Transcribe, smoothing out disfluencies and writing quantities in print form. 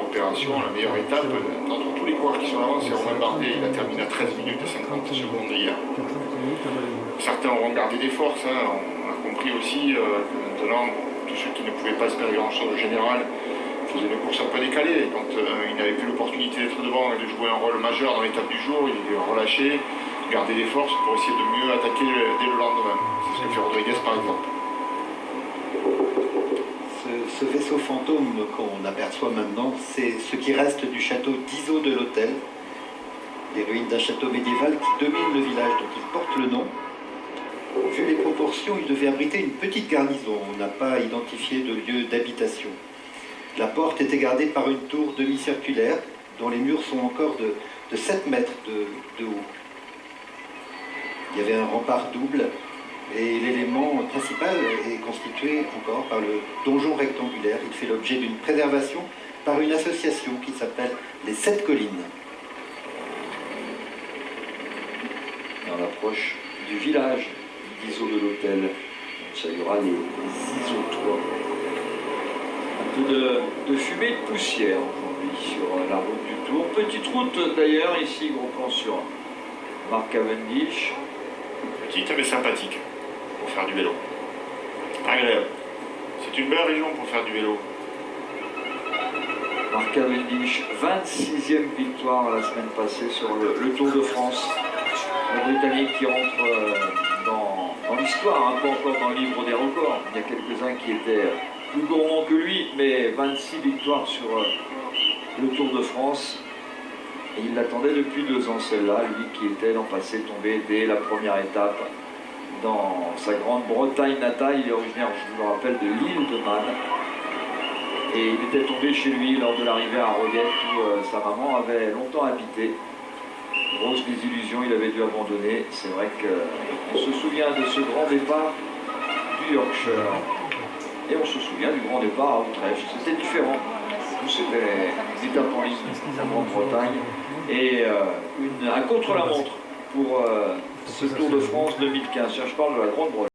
opération, la meilleure étape, d'entre tous les coureurs qui sont là, c'est Romain Bardet. Il a terminé à 13 minutes et 50 secondes hier. Certains auront gardé des forces, hein. On a compris aussi que maintenant, tous ceux qui ne pouvaient pas espérer grand-chose au général faisaient une course un peu décalée. Quand il n'avait plus l'opportunité d'être devant et de jouer un rôle majeur dans l'étape du jour, il relâchait, gardait des forces pour essayer de mieux attaquer dès le lendemain. C'est ce que fait Rodriguez par exemple. Ce vaisseau fantôme qu'on aperçoit maintenant, c'est ce qui reste du château d'Iseau de l'Hôtel, les ruines d'un château médiéval qui domine le village dont il porte le nom. Vu les proportions, il devait abriter une petite garnison. On n'a pas identifié de lieu d'habitation. La porte était gardée par une tour demi-circulaire dont les murs sont encore de 7 mètres de haut. Il y avait un rempart double et l'élément principal est constitué encore par le donjon rectangulaire. Il fait l'objet d'une préservation par une association qui s'appelle les 7 collines. Dans l'approche du village d'Iseau de l'Hôtel, on saluera les Isotois. Un peu de fumée et de poussière aujourd'hui sur la route du Tour. Petite route d'ailleurs, ici, gros plan sur Mark Cavendish. Petite mais sympathique pour faire du vélo. Agréable. C'est une belle région pour faire du vélo. Mark Cavendish, 26e victoire la semaine passée sur le Tour de France. Le Britannique qui rentre dans l'histoire, un peu encore dans le livre des records. Il y a quelques-uns qui étaient plus gourmands que lui, mais 26 victoires sur le Tour de France. Et il l'attendait depuis 2 ans, celle-là, lui qui était l'an passé tombé dès la première étape dans sa Grande-Bretagne natale. Il est originaire, je vous le rappelle, de l'île de Man. Et il était tombé chez lui lors de l'arrivée à Roguette où sa maman avait longtemps habité. Grosse désillusion, il avait dû abandonner. C'est vrai qu'on se souvient de ce grand départ du Yorkshire. Et on se souvient du grand départ à Utrecht. C'était différent. C'était une étape en ligne en Grande-Bretagne. Et un contre-la-montre pour ce Tour de France 2015. Je parle de la Grande-Bretagne.